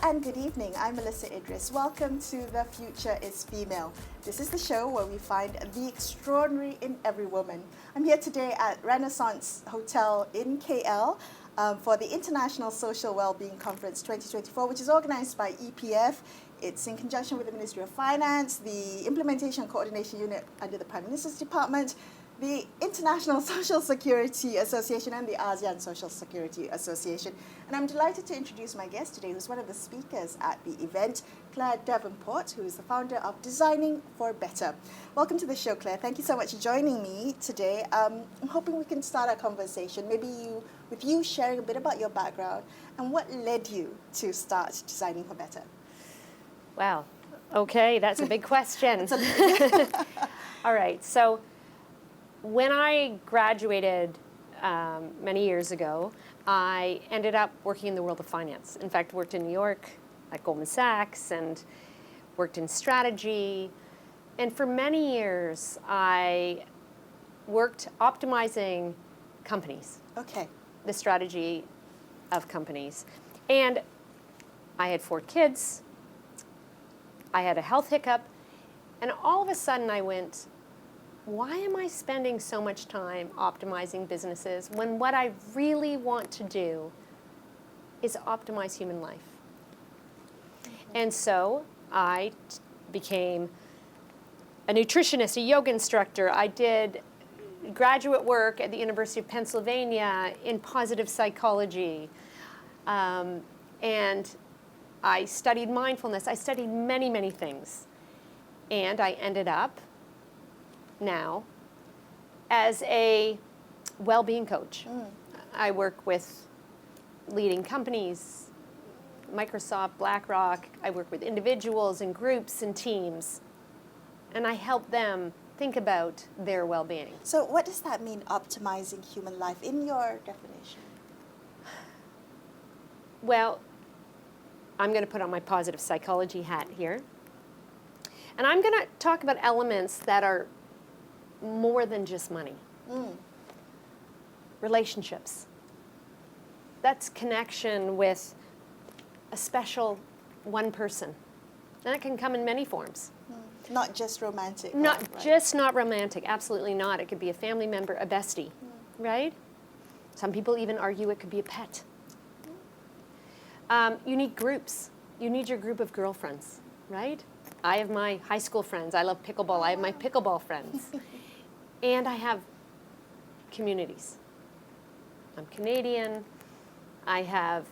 and good evening. I'm Melisa Idris. Welcome to The Future is Female. This is the show where we find the extraordinary in every woman. I'm here today at Renaissance Hotel in KL for the International Social Wellbeing Conference 2024, which is organized by EPF. It's in conjunction with the Ministry of Finance, the Implementation Coordination Unit under the Prime Minister's Department, the International Social Security Association, and the ASEAN Social Security Association. And I'm delighted to introduce my guest today, who's one of the speakers at the event, Clare Davenport, who is the founder of Designing for Better. Welcome to the show, Clare. Thank you so much for joining me today. I'm hoping we can start our conversation, with you sharing a bit about your background and what led you to start Designing for Better. Wow. Okay, that's a big question. All right, so when I graduated many years ago, I ended up working in the world of finance. In fact, worked in New York at Goldman Sachs and worked in strategy. And for many years, I worked optimizing companies. Okay. The strategy of companies. And I had 4 kids. I had a health hiccup. And all of a sudden I went, why am I spending so much time optimizing businesses when what I really want to do is optimize human life? And so I became a nutritionist, a yoga instructor. I did graduate work at the University of Pennsylvania in positive psychology. And I studied mindfulness. I studied many, many things. And I ended up now as a well-being coach. I work with leading companies, Microsoft, BlackRock. I work with individuals and groups and teams, and I help them think about their well-being. So what does that mean, optimizing human life, in your definition? Well, I'm going to put on my positive psychology hat here, and I'm going to talk about elements that are more than just money. Relationships. That's connection with a special one person. And that can come in many forms. Not just romantic. Not right? just not romantic, absolutely not. It could be a family member, a bestie, right? Some people even argue it could be a pet. You need groups. You need your group of girlfriends, right? I have my high school friends. I love pickleball. I have my pickleball friends. And I have communities. I'm Canadian. I have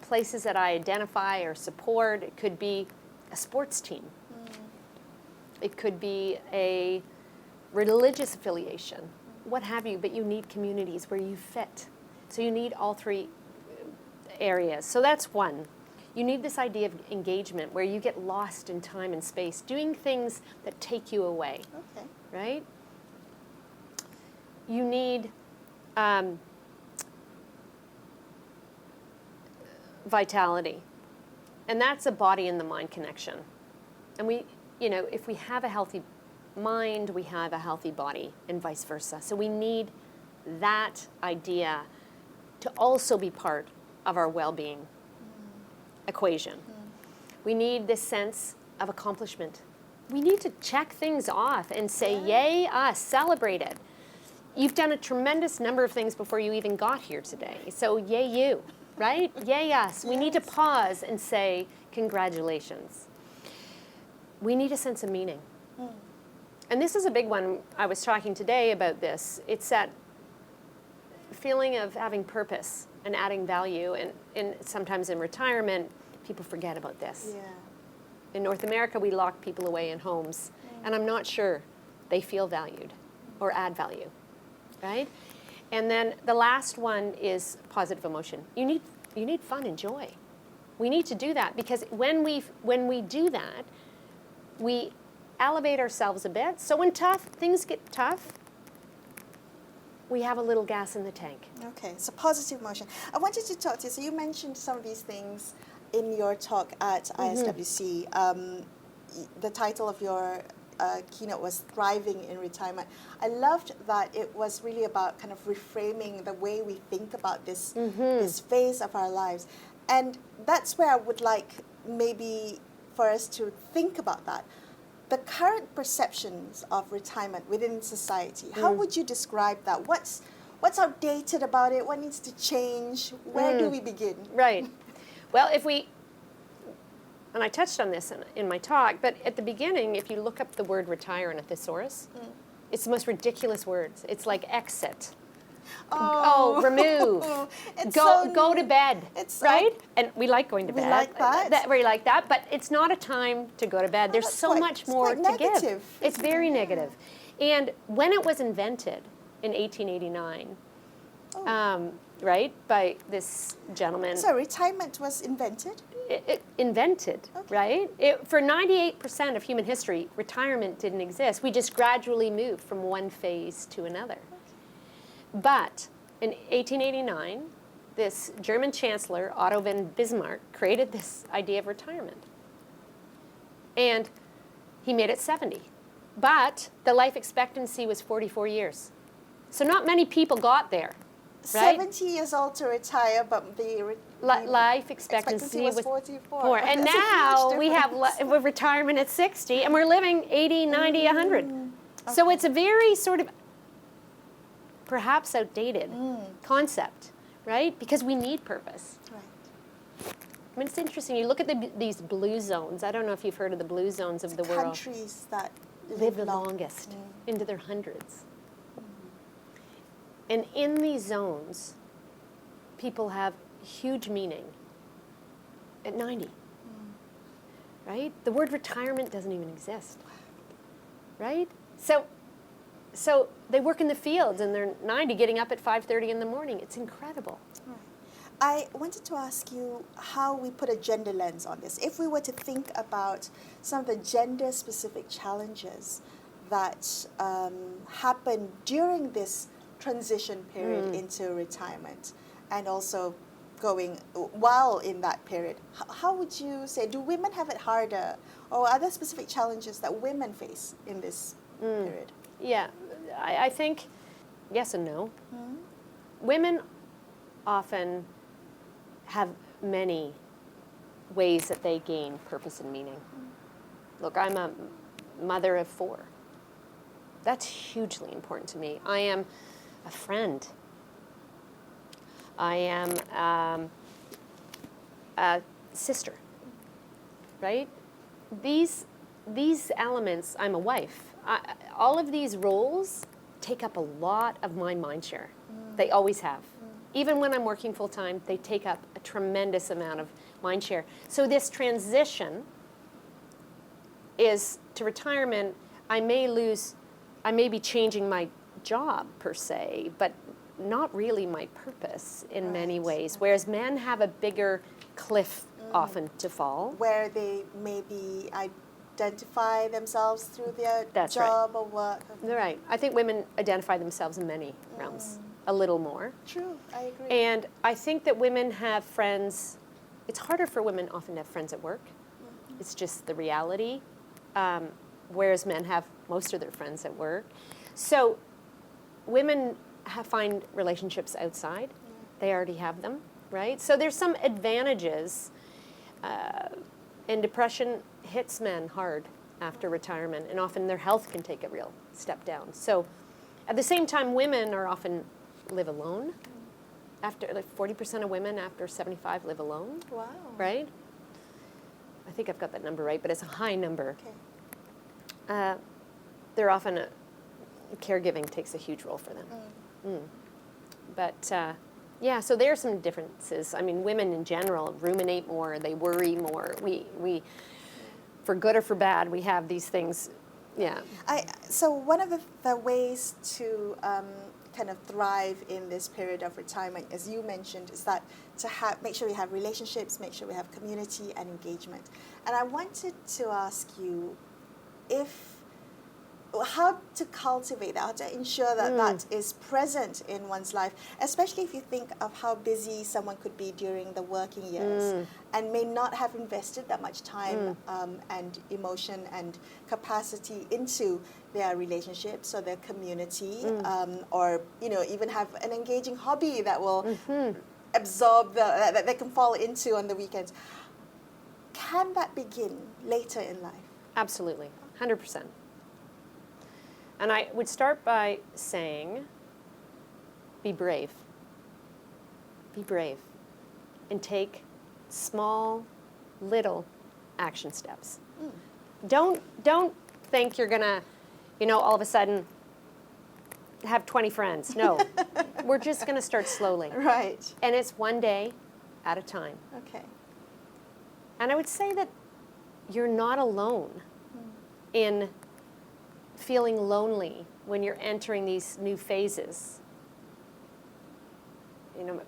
places that I identify or support. It could be a sports team. It could be a religious affiliation, what have you, but you need communities where you fit. So you need all 3 areas. So that's one. You need this idea of engagement where you get lost in time and space, doing things that take you away, Okay. right? You need vitality, and that's a body and the mind connection. And we, if we have a healthy mind, we have a healthy body, and vice versa. So we need that idea to also be part of our well-being equation. We need this sense of accomplishment. We need to check things off and say, yay us, celebrate it. You've done a tremendous number of things before you even got here today. So yay you, right? Yay us. We need to pause and say, congratulations. We need a sense of meaning. And this is a big one. I was talking today about this. It's that feeling of having purpose and adding value. And sometimes in retirement, people forget about this. Yeah. In North America, we lock people away in homes. And I'm not sure they feel valued or add value, right? And then the last one is positive emotion. You need fun and joy. We need to do that because when we do that, we elevate ourselves a bit. So when things get tough, we have a little gas in the tank. Okay, so positive emotion. I wanted to talk to you. So you mentioned some of these things in your talk at ISWC. The title of your keynote was Thriving in Retirement. I loved that it was really about kind of reframing the way we think about this phase of our lives. And that's where I would like maybe for us to think about that. The current perceptions of retirement within society, how would you describe that? What's outdated about it? What needs to change? Where do we begin? Right. Well, and I touched on this in my talk, but at the beginning, if you look up the word retire in a thesaurus, it's the most ridiculous words. It's like exit. Oh, remove. Go to bed, right? And we like going to bed. We like that. We like that, but it's not a time to go to bed. There's so much more to give. It's very negative. And when it was invented in 1889, right, by this gentleman. So retirement was invented? Invented, right? For 98% of human history, retirement didn't exist. We just gradually moved from one phase to another. But in 1889, this German chancellor, Otto von Bismarck, created this idea of retirement. And he made it 70. But the life expectancy was 44 years. So not many people got there, right? 70 years old to retire, but the life expectancy was 44. And now we have retirement at 60, and we're living 80, 90, 100. Okay. So it's a very sort of perhaps outdated concept, right? Because we need purpose. Right. I mean, it's interesting. You look at these blue zones. I don't know if you've heard of the blue zones of the world. Countries that live the longest, into their hundreds. And in these zones, people have huge meaning at 90, right? The word retirement doesn't even exist, right? So they work in the fields and they're 90, getting up at 5:30 in the morning. It's incredible. Right. I wanted to ask you how we put a gender lens on this. If we were to think about some of the gender-specific challenges that happen during this transition period into retirement, and also going while in that period, how would you say, do women have it harder, or are there specific challenges that women face in this period? Yeah, I think yes and no. Women often have many ways that they gain purpose and meaning. Look, I'm a mother of 4. That's hugely important to me. I am a friend. I am a sister, right? These elements, I'm a wife. All of these roles take up a lot of my mind share. They always have. Even when I'm working full time, they take up a tremendous amount of mind share. So this transition is to retirement. I may be changing my job per se, but not really my purpose in many ways. Whereas men have a bigger cliff often to fall. Where they maybe identify themselves through their job or work. Right. I think women identify themselves in many realms, a little more. True, I agree. And I think that women have friends. It's harder for women often to have friends at work. It's just the reality. Whereas men have most of their friends at work. So women find relationships outside. They already have them, right? So there's some advantages. And depression hits men hard after retirement, and often their health can take a real step down. So at the same time, women are often live alone. After 40% of women after 75 live alone. Wow. Right? I think I've got that number right, but it's a high number. Okay. They're often caregiving takes a huge role for them. But yeah, so there are some differences. I mean, women in general ruminate more, they worry more. We for good or for bad, we have these things. Yeah. So one of the ways to kind of thrive in this period of retirement, as you mentioned, is that to make sure we have relationships, make sure we have community and engagement. And I wanted to ask you how to cultivate that, how to ensure that that is present in one's life, especially if you think of how busy someone could be during the working years and may not have invested that much time and emotion and capacity into their relationships or their community, or even have an engaging hobby that will absorb that they can fall into on the weekends. Can that begin later in life? Absolutely, 100%. And I would start by saying, be brave. Be brave. And take small, little action steps. Don't think you're going to, all of a sudden have 20 friends. No. We're just going to start slowly. Right. And it's one day at a time. Okay. And I would say that you're not alone in feeling lonely when you're entering these new phases.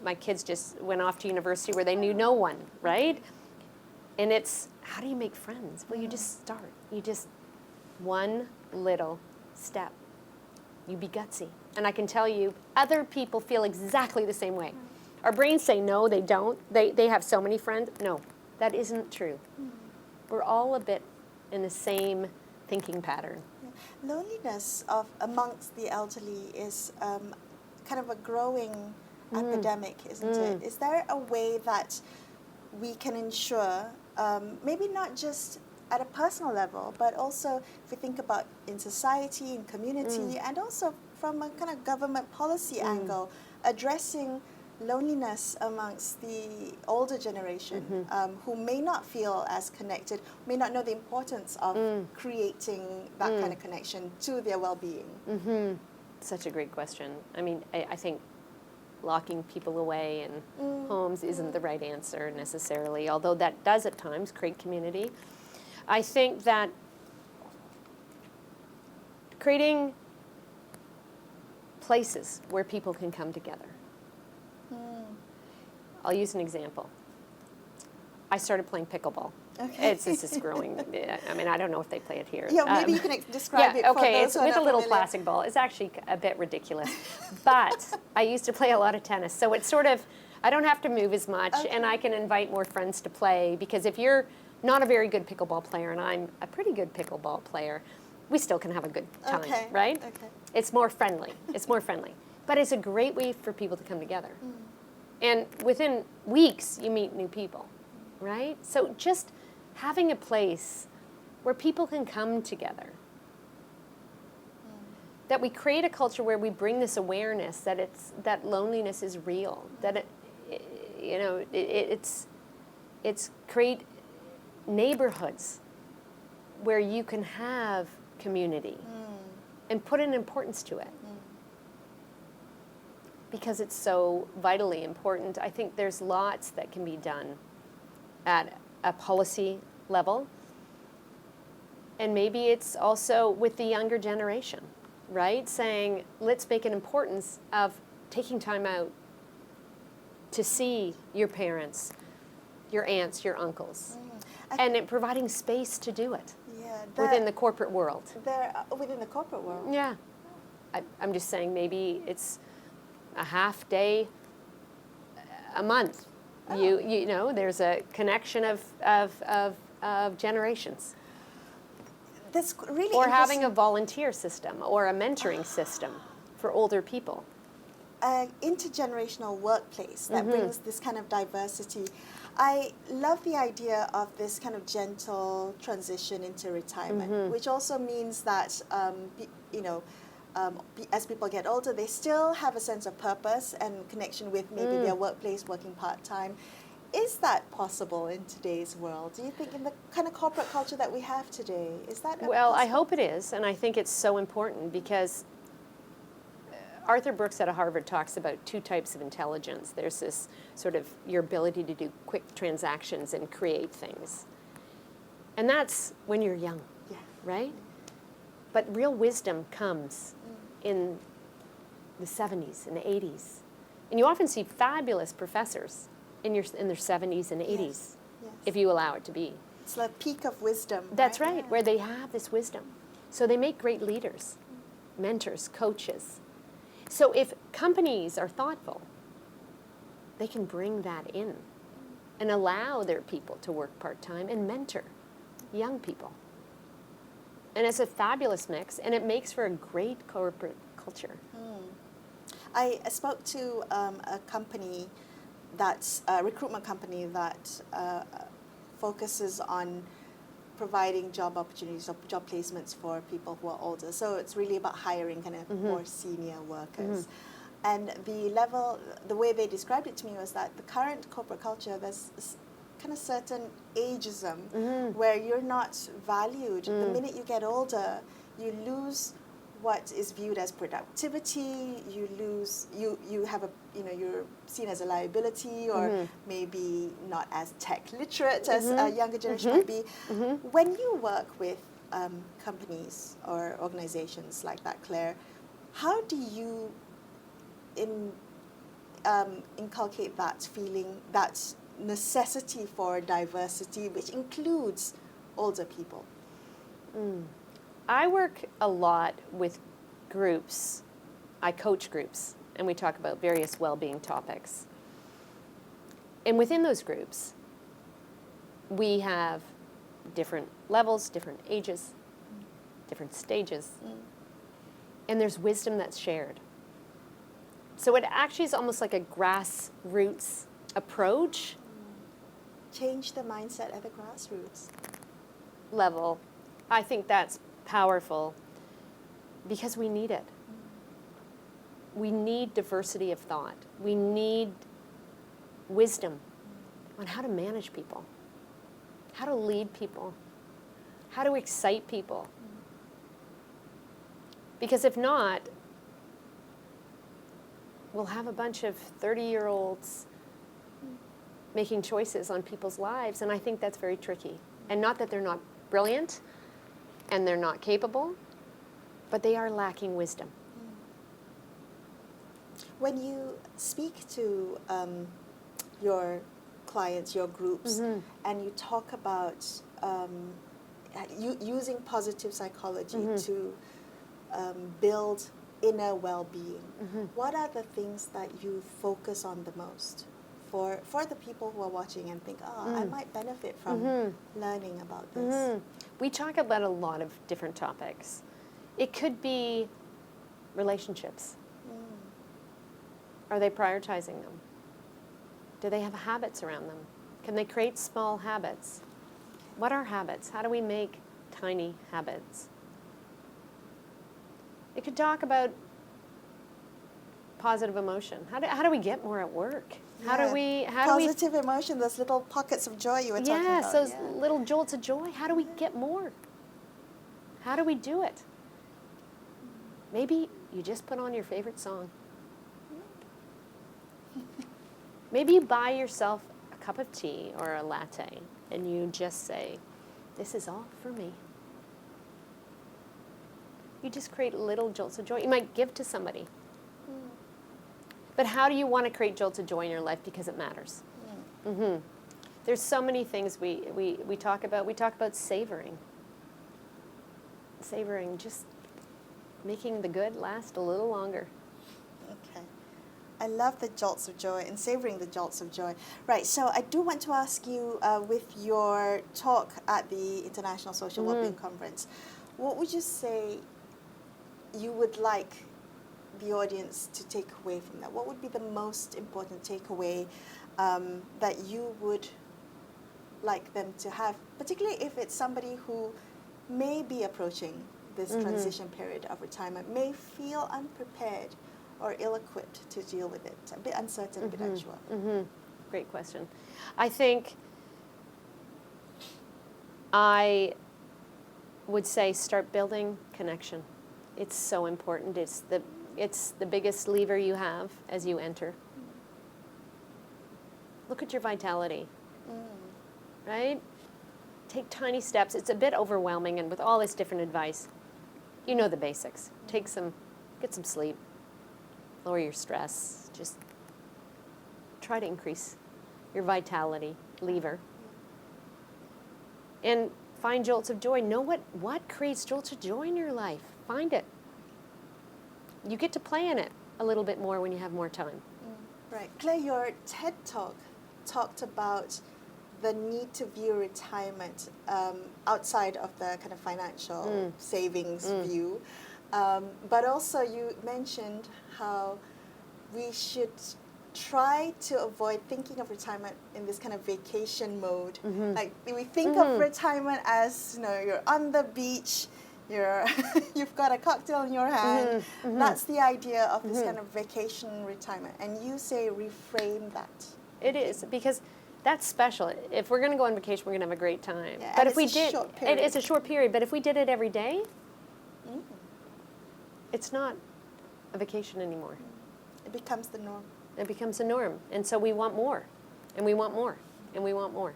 My kids just went off to university where they knew no one, right? And it's, how do you make friends? Well, you just start. You just, one little step. You be gutsy. And I can tell you, other people feel exactly the same way. Our brains say, no, they don't. They have so many friends. No, that isn't true. We're all a bit in the same thinking pattern. Loneliness amongst the elderly is kind of a growing epidemic, isn't it? Is there a way that we can ensure, maybe not just at a personal level, but also if we think about in society, in community, and also from a kind of government policy angle, addressing loneliness amongst the older generation who may not feel as connected, may not know the importance of creating that kind of connection to their well-being? Such a great question. I mean, I think locking people away in homes isn't the right answer necessarily, although that does at times create community. I think that creating places where people can come together. I'll use an example. I started playing pickleball. Okay. It's just growing. I mean, I don't know if they play it here. Yeah, maybe you can describe it for okay, those it's who are with not a little familiar. plastic ball. It's actually a bit ridiculous. But I used to play a lot of tennis, so it's sort of, I don't have to move as much, and I can invite more friends to play, because if you're not a very good pickleball player, and I'm a pretty good pickleball player, we still can have a good time, right? Okay. It's more friendly. It's more friendly. But it's a great way for people to come together. And within weeks, you meet new people, right? So just having a place where people can come together. That we create a culture where we bring this awareness that loneliness is real. That it's create neighborhoods where you can have community and put an importance to it. Because it's so vitally important. I think there's lots that can be done at a policy level. And maybe it's also with the younger generation, right? Saying, let's make an importance of taking time out to see your parents, your aunts, your uncles, and it providing space to do it within the corporate world. Within the corporate world? Yeah. I'm just saying maybe it's a half day a month. You know, there's a connection of generations. That's really or having a volunteer system or a mentoring system for older people. An intergenerational workplace that brings this kind of diversity. I love the idea of this kind of gentle transition into retirement, which also means that as people get older, they still have a sense of purpose and connection with maybe their workplace, working part-time. Is that possible in today's world? Do you think in the kind of corporate culture that we have today, is that Well, possible? I hope it is, and I think it's so important because Arthur Brooks at Harvard talks about two types of intelligence. There's this sort of your ability to do quick transactions and create things. And that's when you're young, right? But real wisdom comes in the 70s and the 80s. And you often see fabulous professors in their 70s and 80s, Yes. if you allow it to be. It's the peak of wisdom. That's right, where they have this wisdom. So they make great leaders, mentors, coaches. So if companies are thoughtful, they can bring that in and allow their people to work part-time and mentor young people. And it's a fabulous mix, and it makes for a great corporate culture. I spoke to a company that's a recruitment company that focuses on providing job opportunities or job placements for people who are older. So it's really about hiring kind of more senior workers. And the way they described it to me was that the current corporate culture, there's kind of certain ageism where you're not valued. The minute you get older, you lose what is viewed as productivity. You lose, you have you're seen as a liability, or maybe not as tech literate as a younger generation might be. When you work with companies or organizations like that, Claire, how do you inculcate that feeling, that necessity for diversity, which includes older people? I work a lot with groups. I coach groups, and we talk about various well-being topics. And within those groups, we have different levels, different ages, different stages, and there's wisdom that's shared. So it actually is almost like a grassroots approach. Change the mindset at the grassroots level. I think that's powerful because we need it. We need diversity of thought. We need wisdom on how to manage people, how to lead people, how to excite people. Because if not, we'll have a bunch of 30-year-olds making choices on people's lives, and I think that's very tricky. And not that they're not brilliant and they're not capable, but they are lacking wisdom. When you speak to your clients, your groups, and you talk about using positive psychology to build inner well-being, what are the things that you focus on the most for the people who are watching and think, I might benefit from learning about this? We talk about a lot of different topics. It could be relationships. Are they prioritizing them? Do they have habits around them? Can they create small habits? What are habits? How do we make tiny habits? It could talk about positive emotion. How do we get more at work? How do we positive emotion, those little pockets of joy you were talking about. Yes, those little jolts of joy. How do we get more? How do we do it? Maybe you just put on your favorite song. Maybe you buy yourself a cup of tea or a latte and you just say, this is all for me. You just create little jolts of joy. You might give to somebody. But how do you want to create jolts of joy in your life? Because it matters. There's so many things we talk about. We talk about savoring. Savoring, just making the good last a little longer. Okay. I love the jolts of joy and savoring the jolts of joy. Right, so I do want to ask you, with your talk at the International Social Wellbeing Conference, what would you say you would like the audience to take away from that? What would be the most important takeaway that you would like them to have, particularly if it's somebody who may be approaching this transition period of retirement, may feel unprepared or ill-equipped to deal with it, a bit uncertain, a bit unsure? Great question. I think I would say start building connection. It's so important. It's the biggest lever you have as you enter. Look at your vitality, right? Take tiny steps. It's a bit overwhelming, and with all this different advice, you know the basics. Get some sleep, lower your stress, just try to increase your vitality lever. And find jolts of joy. Know what creates jolts of joy in your life. Find it. You get to play in it a little bit more when you have more time. Right. Claire, your TED Talk talked about the need to view retirement outside of the kind of financial savings view. But also you mentioned how we should try to avoid thinking of retirement in this kind of vacation mode. Like we think of retirement as, you know, you're on the beach, you've got a cocktail in your hand. That's the idea of this kind of vacation retirement. And you say reframe that. It is, because that's special. If we're going to go on vacation, we're going to have a great time. Yeah, but and if we it's a did, short period. it's a short period. But if we did it every day, it's not a vacation anymore. It becomes the norm. It becomes a norm, and so we want more, and we want more, and we want more.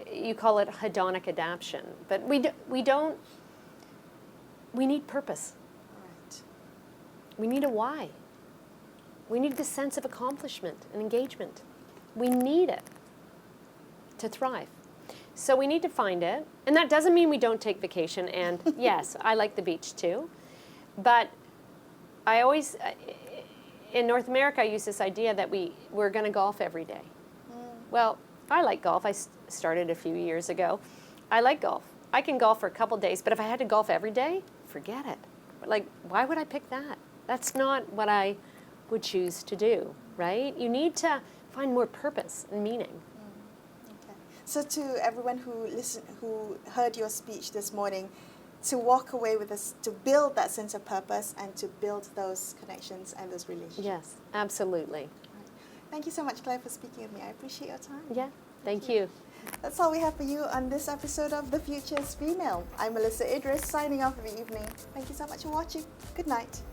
Okay. You call it hedonic adaptation, but we don't. We need purpose. Right. We need a why. We need the sense of accomplishment and engagement. We need it to thrive. So we need to find it, and that doesn't mean we don't take vacation. And yes, I like the beach too, but I always. In North America, I use this idea that we're going to golf every day. Well, I like golf. I started a few years ago. I like golf. I can golf for a couple days, but if I had to golf every day, forget it. Like, why would I pick that? That's not what I would choose to do, right? You need to find more purpose and meaning. Okay. So to everyone who heard your speech this morning, to walk away with this, to build that sense of purpose and to build those connections and those relationships. Yes, absolutely. Right. Thank you so much, Claire, for speaking with me. I appreciate your time. Yeah, thank you. That's all we have for you on this episode of The Future is Female. I'm Melisa Idris, signing off for the evening. Thank you so much for watching. Good night.